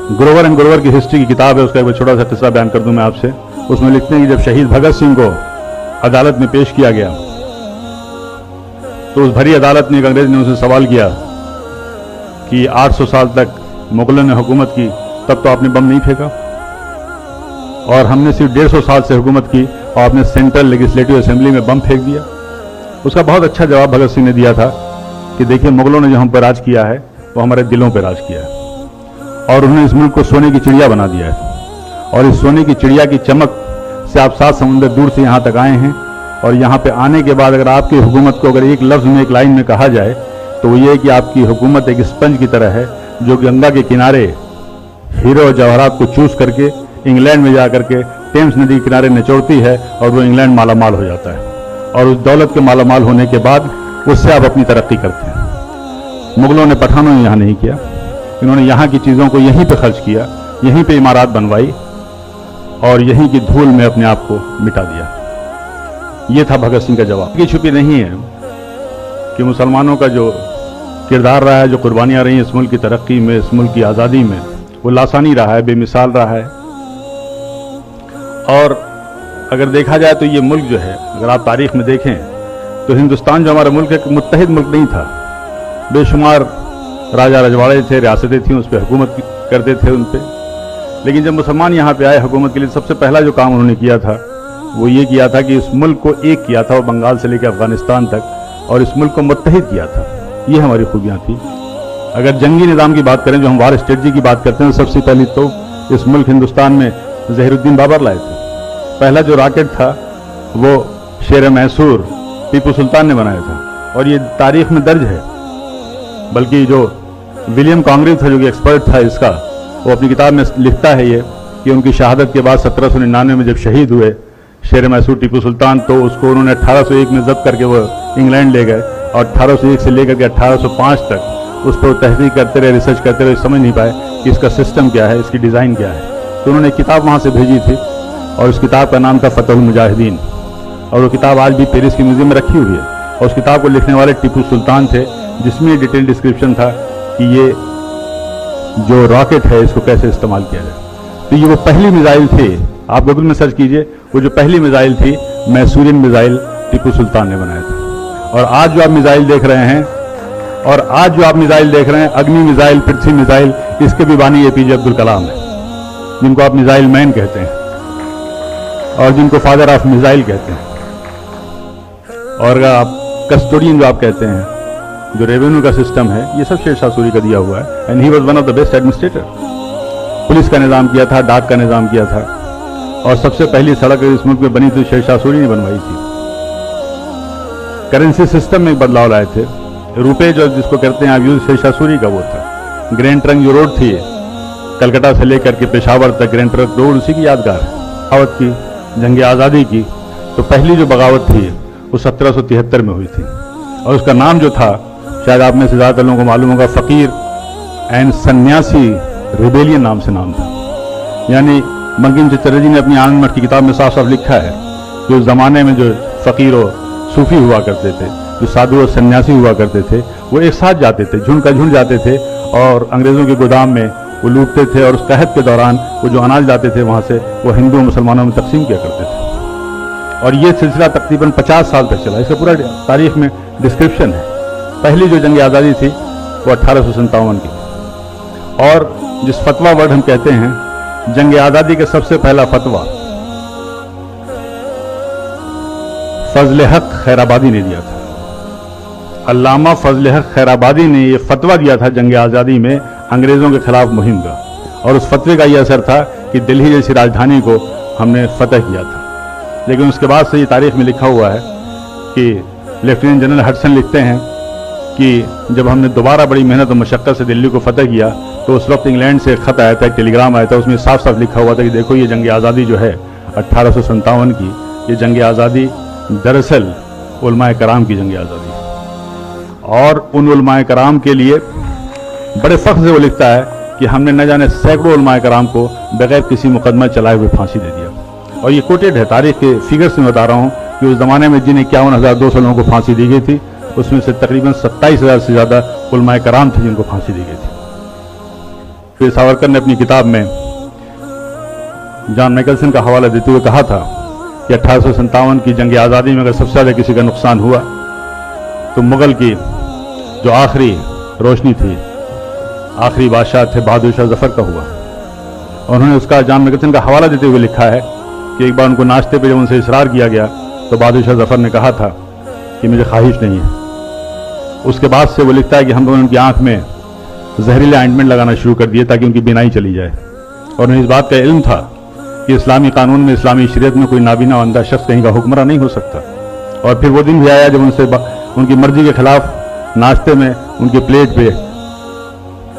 Grover and Grover की history की किताब है, उसका एक छोटा सा किस्सा बयान कर दूं मैं आपसे। उसमें लिखते हैं कि जब शहीद भगत सिंह को अदालत में पेश किया गया तो उस भरी अदालत में एक अंग्रेज ने उनसे सवाल किया कि 800 साल तक मुगलों ने हुकूमत की, तब तो आपने बम नहीं फेंका, और हमने सिर्फ 150 साल से हुकूमत की और आपने सेंट्रल लेजिस्लेटिव असेंबली में बम फेंक दिया। उसका बहुत अच्छा जवाब भगत सिंह ने दिया था कि देखिए, मुगलों ने जो हम पर राज किया है वो हमारे दिलों पर राज किया है, और उन्होंने इस मुल्क को सोने की चिड़िया बना दिया है, और इस सोने की चिड़िया की चमक से आप 7 समुंदर दूर से यहाँ तक आए हैं, और यहाँ पे आने के बाद अगर आपकी हुकूमत को अगर एक लफ्ज़ में, एक लाइन में कहा जाए तो वो ये है कि आपकी हुकूमत एक स्पंज की तरह है जो गंगा के किनारे हीरो और जवाहरात को चूस करके इंग्लैंड में जा करके टेम्स नदी के किनारे निचोड़ती है, और वो इंग्लैंड मालामाल हो जाता है, और उस दौलत के मालामाल होने के बाद उससे आप अपनी तरक्की करते हैं। मुगलों ने, पठानों ने यहाँ नहीं किया, इन्होंने यहाँ की चीज़ों को यहीं पे खर्च किया, यहीं पे इमारत बनवाई और यहीं की धूल में अपने आप को मिटा दिया। ये था भगत सिंह का जवाब। ये छुपी नहीं है कि मुसलमानों का जो किरदार रहा है, जो कुर्बानियाँ रही इस मुल्क की तरक्की में, इस मुल्क की आज़ादी में, वो लासानी रहा है, बेमिसाल रहा है। और अगर देखा जाए तो ये मुल्क जो है, अगर आप तारीख में देखें तो हिंदुस्तान जो हमारा मुल्क है, एक मुत्तहिद मुल्क नहीं था। बेशुमार राजा रजवाड़े थे, रियासतें थीं, उस पर हुकूमत करते थे उन पर। लेकिन जब मुसलमान यहाँ पे आए हुकूमत के लिए, सबसे पहला जो काम उन्होंने किया था वो ये किया था कि इस मुल्क को एक किया था, वो बंगाल से लेकर अफगानिस्तान तक, और इस मुल्क को मुत्तहिद किया था। ये हमारी खूबियाँ थी। अगर जंगी निज़ाम की बात करें, जो हम वार स्ट्रेटजी की बात करते हैं, सबसे पहले तो इस मुल्क हिंदुस्तान में ज़हीरुद्दीन बाबर लाए थे। पहला जो रॉकेट था वो शेर मैसूर टीपू सुल्तान ने बनाया था, और ये तारीख में दर्ज है। बल्कि जो विलियम कॉन्ग्रेव था, जो कि एक्सपर्ट था इसका, वो अपनी किताब में लिखता है ये कि उनकी शहादत के बाद 1799 में जब शहीद हुए शेर मैसूर टीपू सुल्तान, तो उसको उन्होंने 1801 में जब्त करके वो इंग्लैंड ले गए, और 1801 से लेकर के 1805 तक उस पर तहकीक करते रहे, रिसर्च करते रहे, समझ नहीं पाए कि इसका सिस्टम क्या है, इसकी डिज़ाइन क्या है। तो उन्होंने एक किताब वहाँ से भेजी थी, और उस किताब का नाम था फतहुल मुजाहिदीन, और वो किताब आज भी पेरिस के म्यूजियम में रखी हुई है। और उस किताब को लिखने वाले टीपू सुल्तान थे, जिसमें डिटेल डिस्क्रिप्शन था कि ये जो रॉकेट है इसको कैसे इस्तेमाल किया जाए। तो ये वो पहली मिसाइल थी, आप गूगल में सर्च कीजिए, वो जो पहली मिसाइल थी मैसूरियन मिसाइल टीपू सुल्तान ने बनाया था। और आज जो आप मिसाइल देख रहे हैं, अग्नि मिसाइल, पृथ्वी मिसाइल, इसके भी बानी एपीजे अब्दुल कलाम है, जिनको आप मिसाइल मैन कहते हैं और जिनको फादर ऑफ मिसाइल कहते हैं। और आप कस्टोडियन जो आप कहते हैं, जो रेवेन्यू का सिस्टम है, ये सब शेर शाह सूरी का दिया हुआ है। And he was one of the best administrator. Police का निज़ाम किया था, डाक का निज़ाम किया था, और सबसे पहली सड़क इस मुल्क में बनी थी शेर शाह सूरी ने बनवाई थी। करेंसी सिस्टम में बदलाव लाए थे। रुपए जो जिसको कहते हैं आप यूज, शेर शाह सूरी का वो था। ग्रैंड ट्रंक जो रोड थी कलकत्ता से लेकर के पेशावर तक, ग्रैंड ट्रंक रोड उसी की यादगार है। बगावत की, जंग आज़ादी की, तो पहली जो बगावत थी वो 1773 में हुई थी, और उसका नाम जो था, शायद आप में से ज़्यादातर लोगों को मालूम होगा, फ़कीर एंड सन्यासी रिबेलियन नाम से नाम था। यानी बंकिम चटर्जी जी ने अपनी आनंद मठ की किताब में साफ साफ लिखा है कि उस ज़माने में जो फ़कीर और सूफ़ी हुआ करते थे, जो साधु और सन्यासी हुआ करते थे, वो एक साथ जाते थे, झुंड का झुंड जाते थे, और अंग्रेज़ों के गोदाम में वो लूटते थे, और उस कहत के दौरान वो जो अनाज लाते थे वहाँ से, वो हिंदू मुसलमानों में तकसीम किया करते थे। और ये सिलसिला तकरीबन 50 साल तक चला। इसका पूरा तारीख में डिस्क्रिप्शन है। पहली जो जंग आज़ादी थी वो 1857 की, और जिस फतवा वर्ड हम कहते हैं, जंग आज़ादी का सबसे पहला फतवा फजल हक खैराबादी ने दिया था। अल्लामा फजल हक खैराबादी ने ये फतवा दिया था जंग आज़ादी में अंग्रेज़ों के खिलाफ मुहिम का, और उस फतवे का ये असर था कि दिल्ली जैसी राजधानी को हमने फतह किया था। लेकिन उसके बाद से ये तारीख में लिखा हुआ है कि लेफ्टिनेंट जनरल हडसन लिखते हैं कि जब हमने दोबारा बड़ी मेहनत और मशक्क़त से दिल्ली को फतह किया, तो उस वक्त इंग्लैंड से ख़त आया था, एक टेलीग्राम आया था, उसमें साफ साफ लिखा हुआ था कि देखो ये जंग आज़ादी जो है 1857 की, ये जंग आज़ादी दरअसल उलमाए कराम की जंग आज़ादी है। और उन उलमाए कराम के लिए बड़े फ़ख्र से वो लिखता है कि हमने न जाने सैकड़ों उलमाए कराम को बगैर किसी मुकदमा चलाए हुए फांसी दे दिया। और ये कोटेड है, तारीख के फिगर्स में बता रहा हूँ कि उस ज़माने में जिन्हें 51,200 लोगों को फांसी दी गई थी, उसमें से तकरीबन 27,000 से ज़्यादा उलमाए कराम थे जिनको फांसी दी गई थी। फिर सावरकर ने अपनी किताब में जॉन मैकलसन का हवाला देते हुए कहा था कि 1857 की जंग आज़ादी में अगर सबसे ज़्यादा किसी का नुकसान हुआ तो मुग़ल की जो आखिरी रोशनी थी, आखिरी बादशाह थे बहादुर शाह जफ़र का हुआ। और उन्होंने उसका जॉन मैकलसन का हवाला देते हुए लिखा है कि एक बार उनको नाश्ते पे जब उनसे इसरार किया गया तो बहादुर शाह जफ़र ने कहा था कि मुझे ख्वाहिश नहीं है। उसके बाद से वो लिखता है कि हम लोगों ने उनकी आँख में जहरीले ऑइंटमेंट लगाना शुरू कर दिए ताकि उनकी बीनाई चली जाए। और उन्हें इस बात का इल्म था कि इस्लामी कानून में, इस्लामी शरीयत में कोई नाबीना अंधा शख्स कहीं का हुक्मरान नहीं हो सकता। और फिर वो दिन भी आया जब उनसे उनकी मर्जी के खिलाफ नाश्ते में उनकी प्लेट पे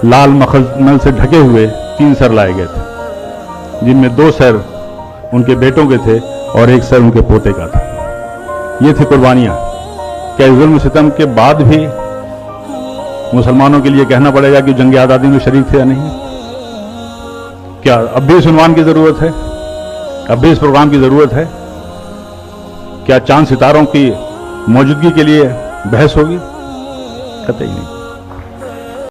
लाल मखमल से ढके हुए 3 सर लाए गए थे, जिनमें 2 सर उनके बेटों के थे और 1 सर उनके पोते का था। ये थी कुर्बानियाँ। क्या जुल्म सितम के बाद भी मुसलमानों के लिए कहना पड़ेगा कि जंग आज़ादी में शरीक थे या नहीं? क्या अब भी इस उन्वान की ज़रूरत है? अब भी इस प्रोग्राम की ज़रूरत है? क्या चांद सितारों की मौजूदगी के लिए बहस होगी? कतई नहीं।